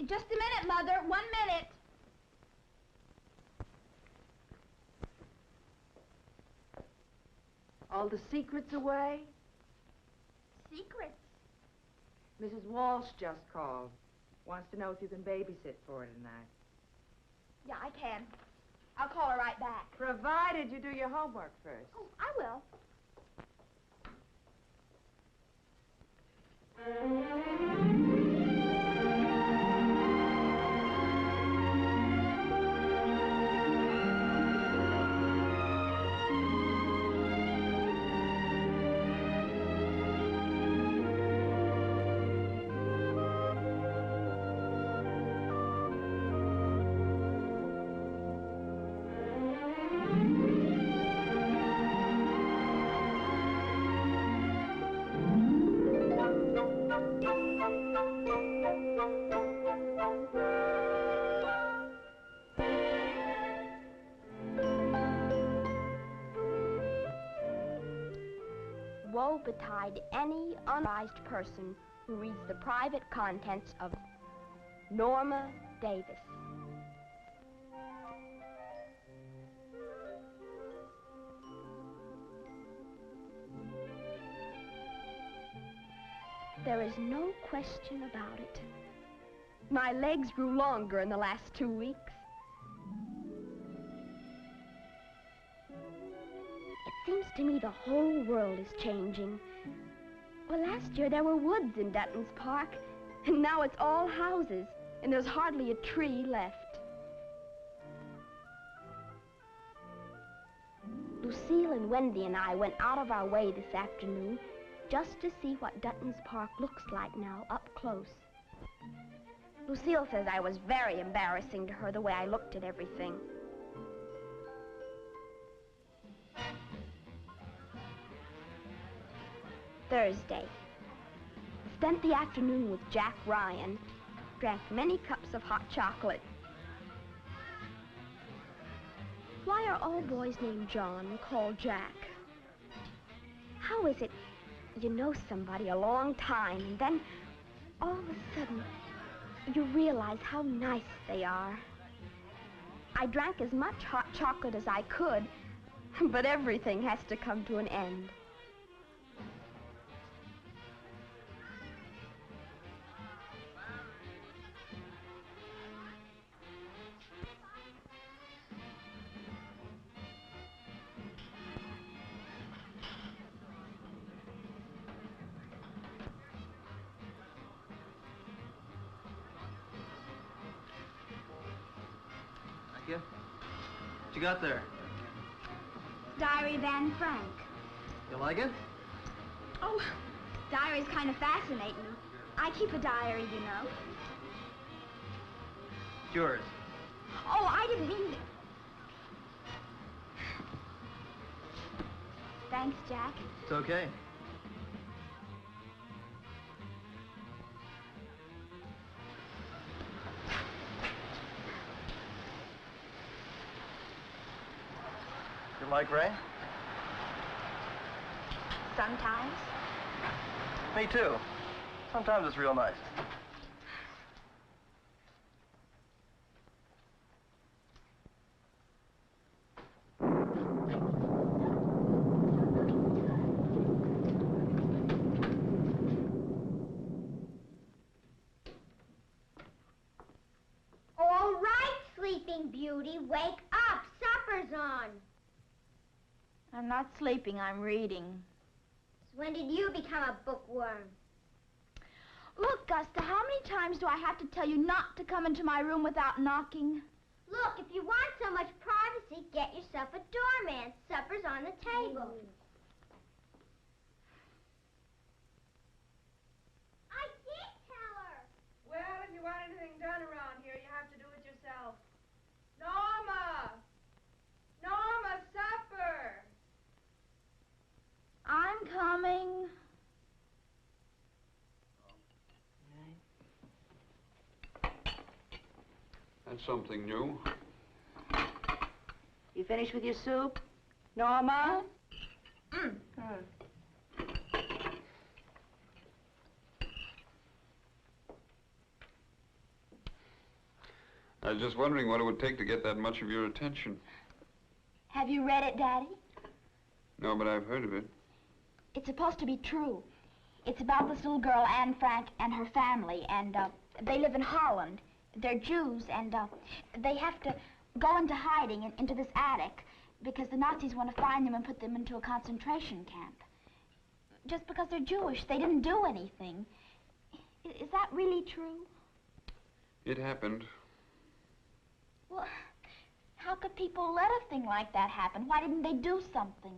Just a minute, Mother. 1 minute. All the secrets away? Secrets? Mrs. Walsh just called. Wants to know if you can babysit for her tonight. Yeah, I can. I'll call her right back. Provided you do your homework first. Oh, I will. Woe betide any unauthorized person who reads the private contents of Norma Davis. There is no question about it. My legs grew longer in the last 2 weeks. It seems to me the whole world is changing. Well, last year there were woods in Dutton's Park, and now it's all houses, and there's hardly a tree left. Lucille and Wendy and I went out of our way this afternoon just to see what Dutton's Park looks like now up close. Lucille says I was very embarrassing to her the way I looked at everything. Thursday. Spent the afternoon with Jack Ryan. Drank many cups of hot chocolate. Why are all boys named John called Jack? How is it you know somebody a long time and then all of a sudden you realize how nice they are? I drank as much hot chocolate as I could, but everything has to come to an end. What you got there? Diary of Anne Frank. You like it? Oh, diary's kind of fascinating. I keep a diary, you know. It's yours. Oh, I didn't mean to. Thanks, Jack. It's okay. You like Ray? Sometimes. Me too. Sometimes it's real nice. All right, Sleeping Beauty, wake up. Supper's on. I'm not sleeping, I'm reading. So when did you become a bookworm? Look, Gusta, how many times do I have to tell you not to come into my room without knocking? Look, if you want so much privacy, get yourself a doorman. Supper's on the table. I did tell her. Well, if you want anything done around here, you have to do it yourself. Norma! Norma, supper! I'm coming. That's something new. You finished with your soup? Norma? I was just wondering what it would take to get that much of your attention. Have you read it, Daddy? No, but I've heard of it. It's supposed to be true. It's about this little girl, Anne Frank, and her family, and they live in Holland. They're Jews, and they have to go into hiding into this attic because the Nazis want to find them and put them into a concentration camp. Just because they're Jewish, they didn't do anything. Is that really true? It happened. Well, how could people let a thing like that happen? Why didn't they do something?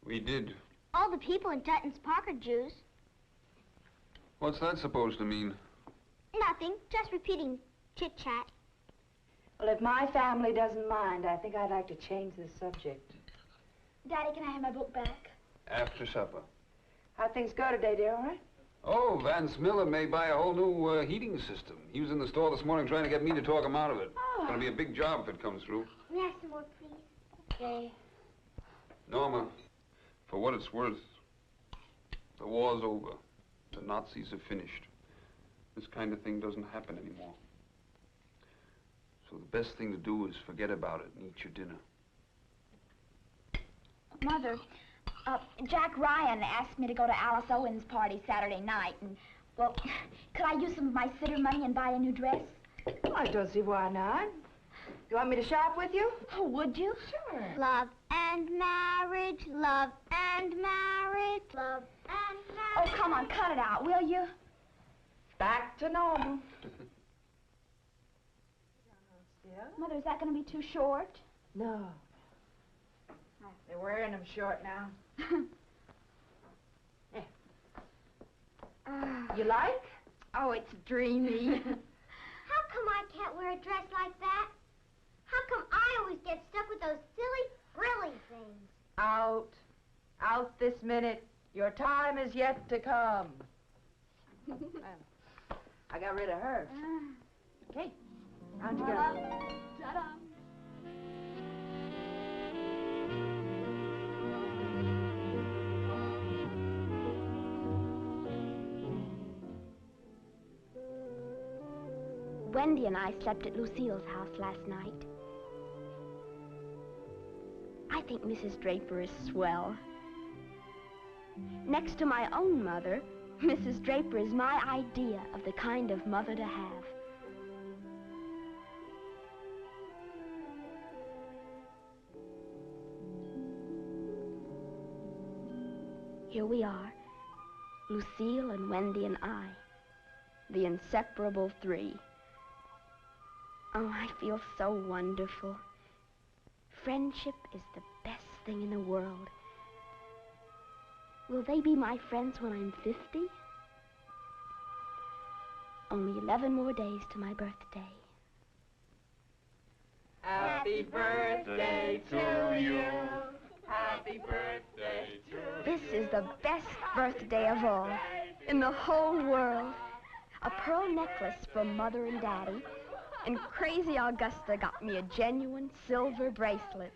We did. All the people in Dutton's Park are Jews. What's that supposed to mean? Nothing, just repeating chit-chat. Well, if my family doesn't mind, I think I'd like to change the subject. Daddy, can I have my book back? After supper. How'd things go today, dear, all right? Oh, Vance Miller may buy a whole new heating system. He was in the store this morning trying to get me to talk him out of it. Oh. It's going to be a big job if it comes through. May I have some more, please? Okay. Norma, for what it's worth, the war's over. The Nazis are finished. This kind of thing doesn't happen anymore. So the best thing to do is forget about it and eat your dinner. Mother, Jack Ryan asked me to go to Alice Owen's party Saturday night, and, well, could I use some of my sitter money and buy a new dress? I don't see why not. You want me to shop with you? Oh, would you? Sure. Love and marriage, love and marriage, love and Oh, marriage. come on, cut it out, will you? Back to normal. Mother, is that going to be too short? No. They're wearing them short now. You like? Oh, it's dreamy. How come I can't wear a dress like that? How come I always get stuck with those silly, frilly things? Out. Out this minute. Your time is yet to come. I got rid of her. Okay. Round you go. Ta-da. Wendy and I slept at Lucille's house last night. I think Mrs. Draper is swell. Next to my own mother, Mrs. Draper is my idea of the kind of mother to have. Here we are, Lucille and Wendy and I, the inseparable three. Oh, I feel so wonderful. Friendship is the best thing in the world. Will they be my friends when I'm 50? Only 11 more days to my birthday. Happy birthday to you. Happy birthday to you. This is the best birthday of all in the whole world. A pearl necklace from Mother and Daddy, and crazy Augusta got me a genuine silver bracelet.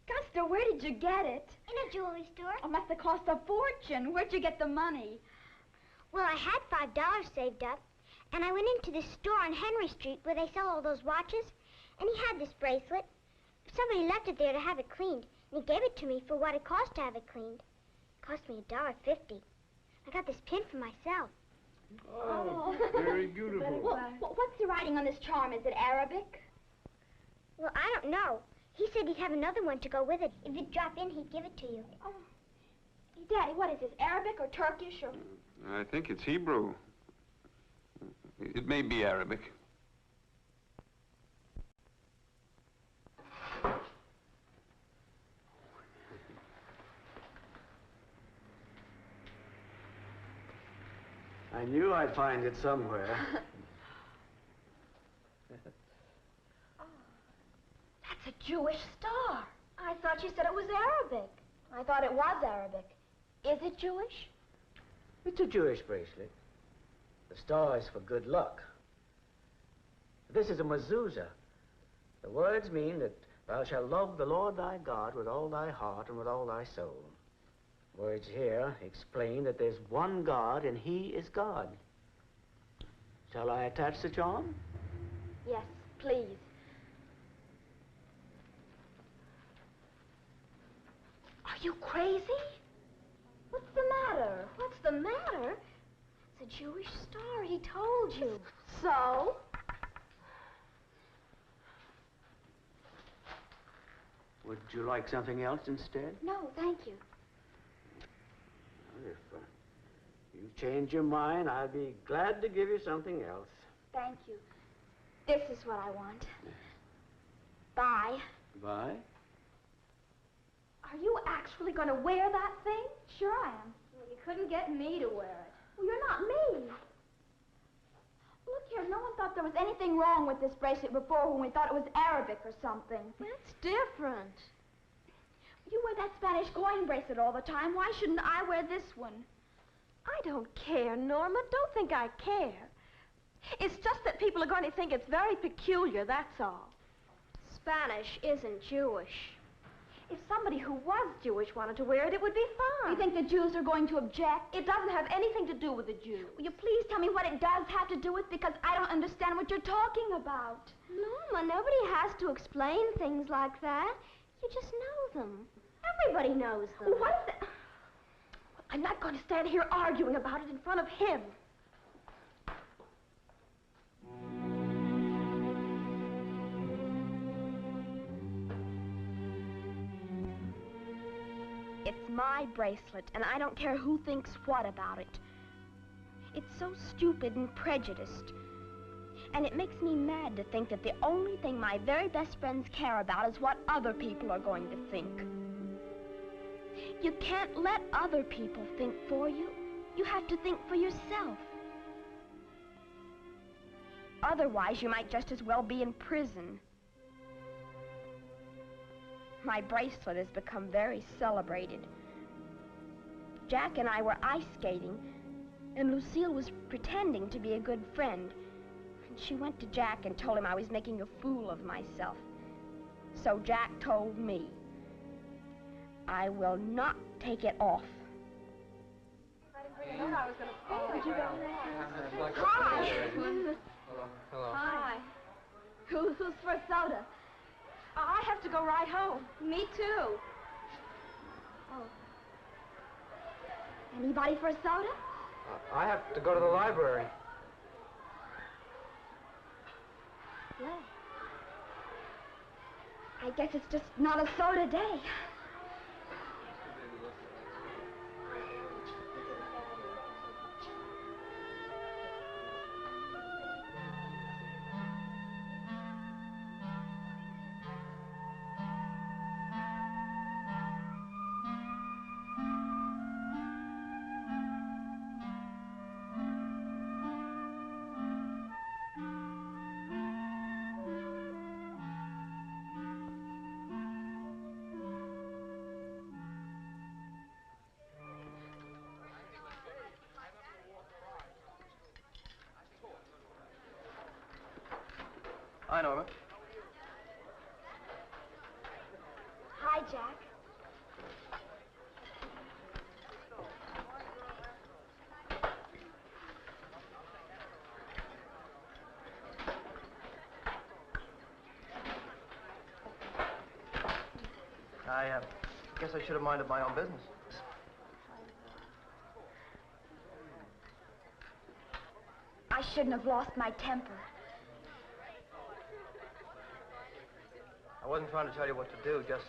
Augusta, where did you get it? In a jewelry store. It must have cost a fortune. Where'd you get the money? Well, I had $5 saved up, and I went into this store on Henry Street where they sell all those watches, and he had this bracelet. Somebody left it there to have it cleaned, and he gave it to me for what it cost to have it cleaned. It cost me $1.50. I got this pin for myself. Oh, very beautiful. Well, what's the writing on this charm? Is it Arabic? Well, I don't know. He said he'd have another one to go with it. If you'd drop in, he'd give it to you. Oh, Daddy, what is this, Arabic or Turkish or... I think it's Hebrew. It may be Arabic. I knew I'd find it somewhere. That's a Jewish star. I thought you said it was Arabic. I thought it was Arabic. Is it Jewish? It's a Jewish bracelet. The star is for good luck. This is a mezuzah. The words mean that thou shalt love the Lord thy God with all thy heart and with all thy soul. Words here explain that there's one God and he is God. Shall I attach the charm? Yes. Please. Are you crazy? What's the matter? What's the matter? It's a Jewish star, he told you. So? Would you like something else instead? No, thank you. Well, if you change your mind, I'll be glad to give you something else. Thank you. This is what I want. Bye. Bye? Are you actually going to wear that thing? Sure I am. Well, you couldn't get me to wear it. Well, you're not me. Look here, no one thought there was anything wrong with this bracelet before when we thought it was Arabic or something. That's different. You wear that Spanish coin bracelet all the time. Why shouldn't I wear this one? I don't care, Norma. Don't think I care. It's just that people are going to think it's very peculiar, that's all. Spanish isn't Jewish. If somebody who was Jewish wanted to wear it, it would be fine. You think the Jews are going to object? It doesn't have anything to do with the Jews. Will you please tell me what it does have to do with, because I don't understand what you're talking about. Norma, nobody has to explain things like that. You just know them. Everybody knows them. What is it? I'm not going to stand here arguing about it in front of him. It's my bracelet, and I don't care who thinks what about it. It's so stupid and prejudiced. And it makes me mad to think that the only thing my very best friends care about is what other people are going to think. You can't let other people think for you. You have to think for yourself. Otherwise, you might just as well be in prison. My bracelet has become very celebrated. Jack and I were ice skating, and Lucille was pretending to be a good friend. And she went to Jack and told him I was making a fool of myself. So Jack told me. I will not take it off. Hi. Hello. Hi. Who's for a soda? I have to go right home. Me too. Oh. Anybody for a soda? I have to go to the library. Well, I guess it's just not a soda day. Hi, Norma. Hi, Jack. I guess I should have minded my own business. I shouldn't have lost my temper. I wasn't trying to tell you what to do, just...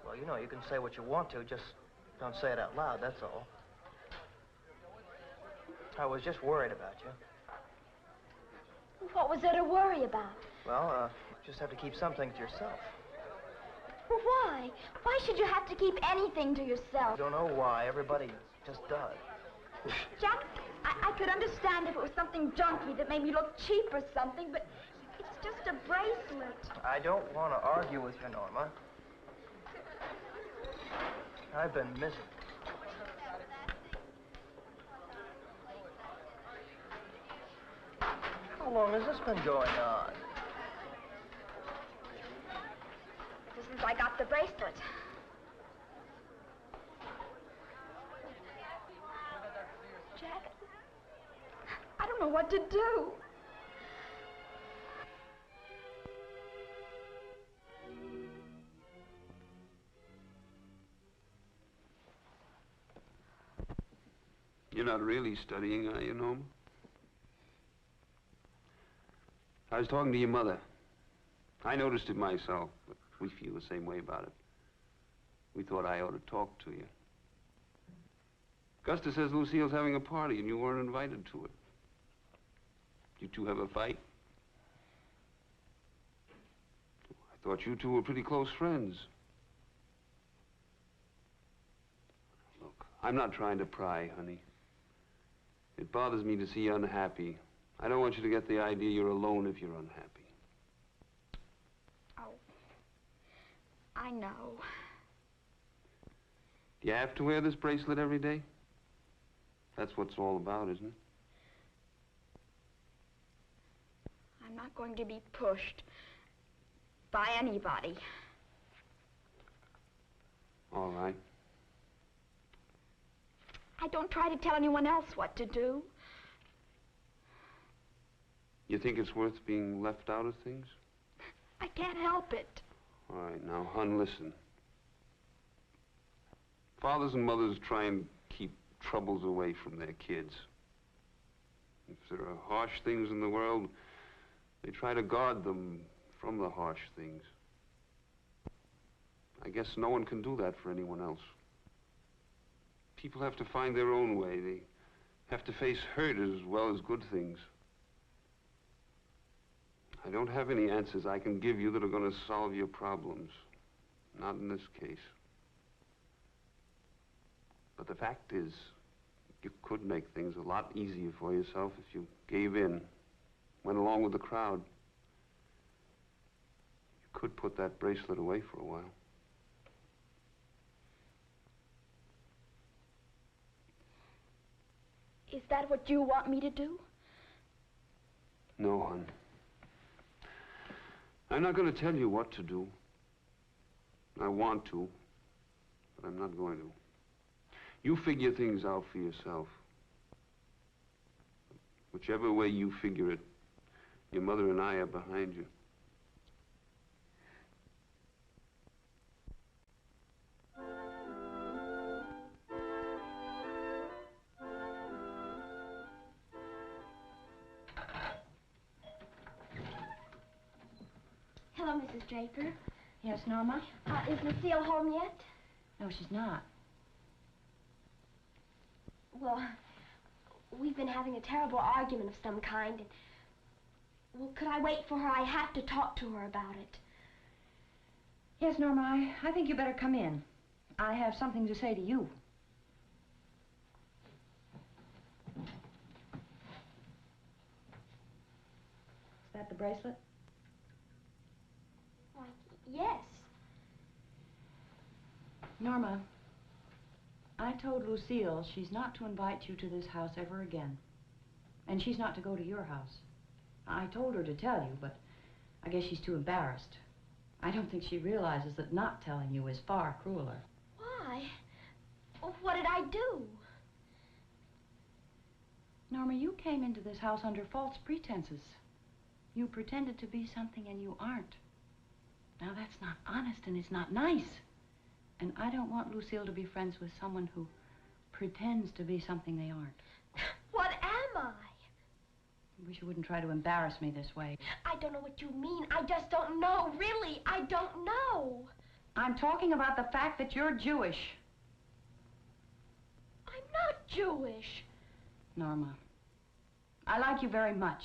Well, you know, you can say what you want to, just don't say it out loud, that's all. I was just worried about you. What was there to worry about? Well, you just have to keep something to yourself. Well, why? Why should you have to keep anything to I yourself? don't know why, everybody just does. Jack, I could understand if it was something junky that made me look cheap or something, but it's just a bracelet. I don't want to argue with you, Norma. I've been miserable. How long has this been going on? Ever since I got the bracelet. Jack, I don't know what to do. not really studying, are you, Norma? I was talking to your mother. I noticed it myself, but we feel the same way about it. We thought I ought to talk to you. Gusta says Lucille's having a party and you weren't invited to it. You two have a fight? I thought you two were pretty close friends. Look, I'm not trying to pry, honey. It bothers me to see you unhappy. I don't want you to get the idea you're alone if you're unhappy. Oh, I know. Do you have to wear this bracelet every day? That's what it's all about, isn't it? I'm not going to be pushed by anybody. All right. I don't try to tell anyone else what to do. You think it's worth being left out of things? I can't help it. All right, now, hon, listen. Fathers and mothers try and keep troubles away from their kids. If there are harsh things in the world, they try to guard them from the harsh things. I guess no one can do that for anyone else. People have to find their own way. They have to face hurt as well as good things. I don't have any answers I can give you that are going to solve your problems. Not in this case. But the fact is, you could make things a lot easier for yourself if you gave in, went along with the crowd. You could put that bracelet away for a while. Is that what you want me to do? No, hon. I'm not going to tell you what to do. I want to, but I'm not going to. You figure things out for yourself. Whichever way you figure it, your mother and I are behind you. Hello, Mrs. Draper. Yes, Norma? Is Lucille home yet? No, she's not. Well, we've been having a terrible argument of some kind, and... Well, could I wait for her? I have to talk to her about it. Yes, Norma, I think you better come in. I have something to say to you. Is that the bracelet? Why, yes. Norma, I told Lucille she's not to invite you to this house ever again. And she's not to go to your house. I told her to tell you, but I guess she's too embarrassed. I don't think she realizes that not telling you is far crueler. Why? What did I do? Norma, you came into this house under false pretenses. You pretended to be something and you aren't. Now that's not honest and it's not nice. And I don't want Lucille to be friends with someone who pretends to be something they aren't. What am I? I wish you wouldn't try to embarrass me this way. I don't know what you mean. I just don't know. Really, I don't know. I'm talking about the fact that you're Jewish. I'm not Jewish. Norma, I like you very much,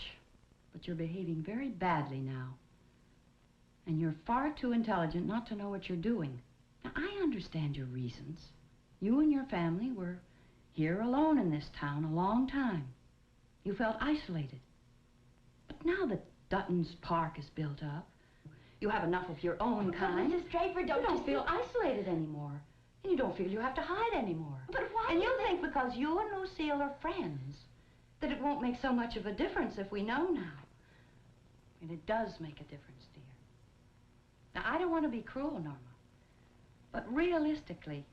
but you're behaving very badly now. And you're far too intelligent not to know what you're doing. Now, I understand your reasons. You and your family were here alone in this town a long time. You felt isolated. But now that Dutton's Park is built up, you have enough of your own kind. But Mrs. Draper, You don't feel isolated anymore. And you don't feel you have to hide anymore. But why? And you think because you and Lucille are friends, that it won't make so much of a difference if we know now. And it does make a difference, dear. Now, I don't want to be cruel, Norma. But realistically,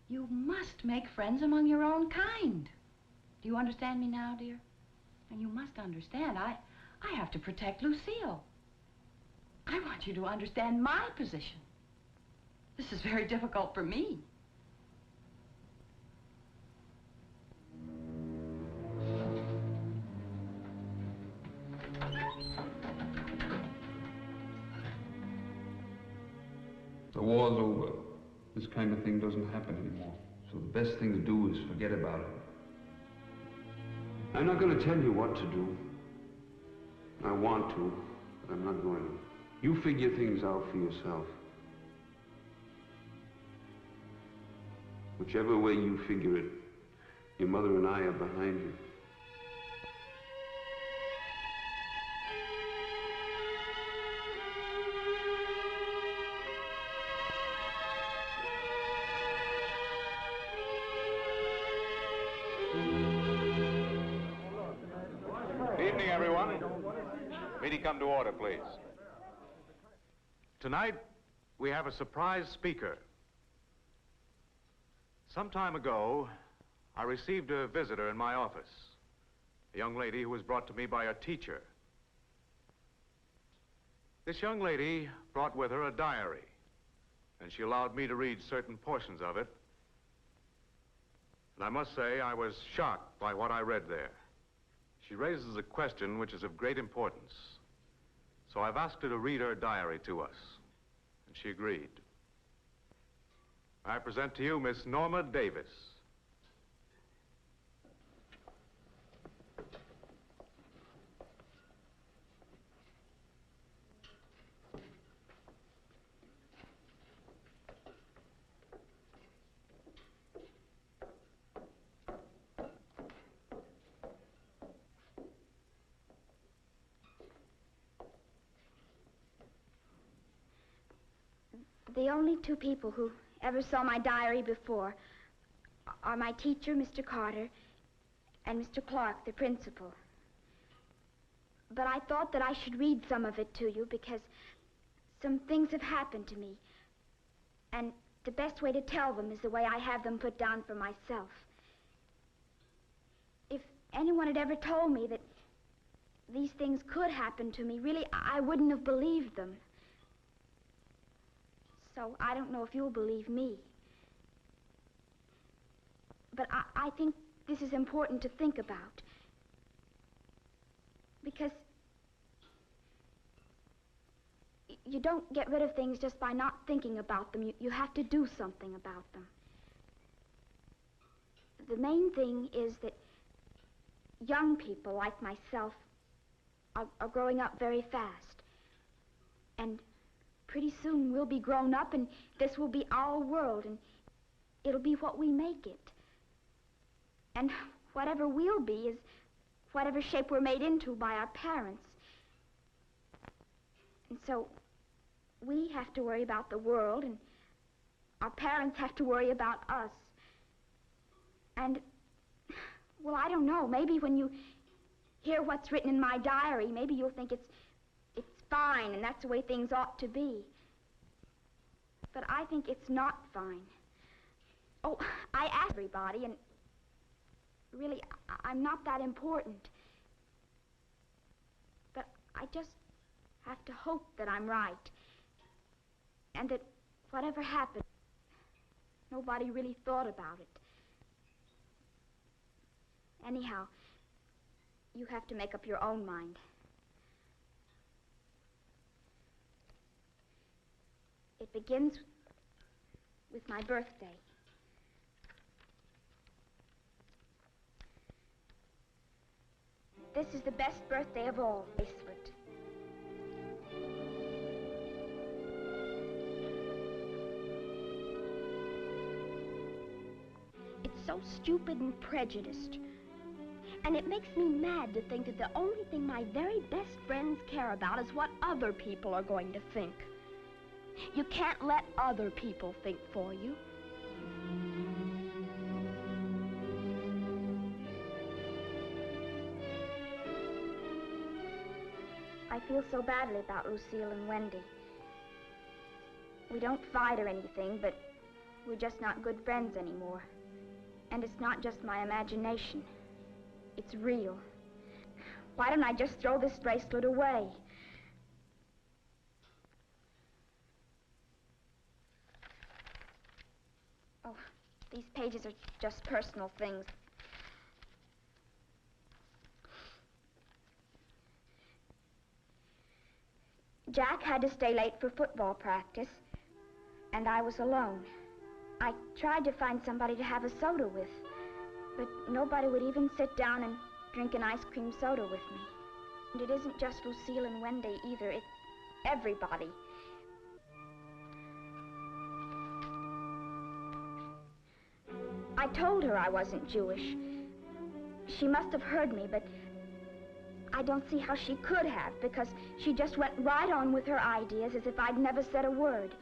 you must make friends among your own kind. Do you understand me now, dear? And you must understand, I have to protect Lucille. I want you to understand my position. This is very difficult for me. war's over. This kind of thing doesn't happen anymore. So the best thing to do is forget about it. I'm not going to tell you what to do. I want to, but I'm not going to. You figure things out for yourself. Whichever way you figure it, your mother and I are behind you. Good evening, everyone. Meeting come to order, please. Tonight, we have a surprise speaker. Some time ago, I received a visitor in my office, a young lady who was brought to me by a teacher. This young lady brought with her a diary, and she allowed me to read certain portions of it. And I must say, I was shocked by what I read there. She raises a question which is of great importance. So I've asked her to read her diary to us, and she agreed. I present to you Miss Norma Davis. The only two people who ever saw my diary before are my teacher, Mr. Carter, and Mr. Clark, the principal. But I thought that I should read some of it to you because some things have happened to me. And the best way to tell them is the way I have them put down for myself. If anyone had ever told me that these things could happen to me, really, I wouldn't have believed them. So I don't know if you'll believe me. But I think this is important to think about. Because you don't get rid of things just by not thinking about them. You have to do something about them. The main thing is that young people like myself are growing up very fast. And pretty soon we'll be grown up and this will be our world and it'll be what we make it. And whatever we'll be is whatever shape we're made into by our parents. And so we have to worry about the world and our parents have to worry about us. And, well, I don't know, maybe when you hear what's written in my diary, maybe you'll think it's fine, and that's the way things ought to be. But I think it's not fine. Oh, I asked everybody, and really, I'm not that important. But I just have to hope that I'm right. And that whatever happened, nobody really thought about it. Anyhow, you have to make up your own mind. It begins with my birthday. This is the best birthday of all, bracelet. It's so stupid and prejudiced. And it makes me mad to think that the only thing my very best friends care about is what other people are going to think. You can't let other people think for you. I feel so badly about Lucille and Wendy. We don't fight or anything, but we're just not good friends anymore. And it's not just my imagination. It's real. Why don't I just throw this bracelet away? Oh, these pages are just personal things. Jack had to stay late for football practice, And I was alone. I tried to find somebody to have a soda with, but nobody would even sit down and drink an ice cream soda with me. And it isn't just Lucille and Wendy either, it's everybody. I told her I wasn't Jewish. She must have heard me, but I don't see how she could have, because she just went right on with her ideas as if I'd never said a word.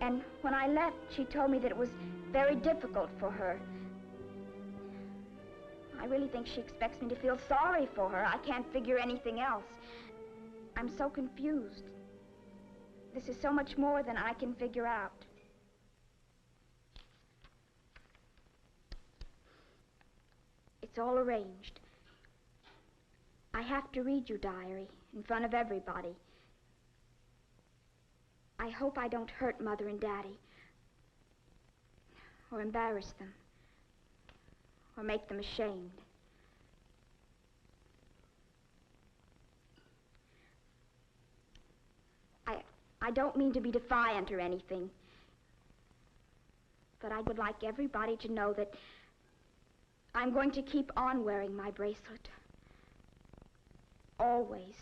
And when I left, she told me that it was very difficult for her. I really think she expects me to feel sorry for her. I can't figure anything else. I'm so confused. This is so much more than I can figure out. It's all arranged. I have to read your diary in front of everybody. I hope I don't hurt Mother and Daddy, or embarrass them, or make them ashamed. I don't mean to be defiant or anything, but I would like everybody to know that I'm going to keep on wearing my bracelet. Always.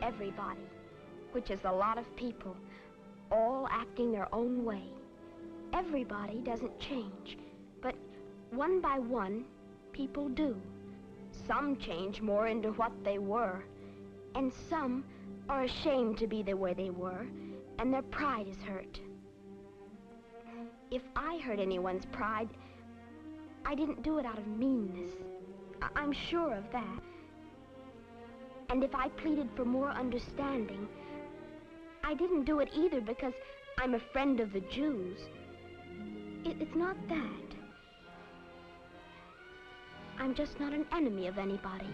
Everybody, which is a lot of people, all acting their own way. Everybody doesn't change, but one by one, people do. Some change more into what they were, and some are ashamed to be the way they were, and their pride is hurt. If I hurt anyone's pride, I didn't do it out of meanness. I'm sure of that. And if I pleaded for more understanding, I didn't do it either because I'm a friend of the Jews. It's not that. I'm just not an enemy of anybody.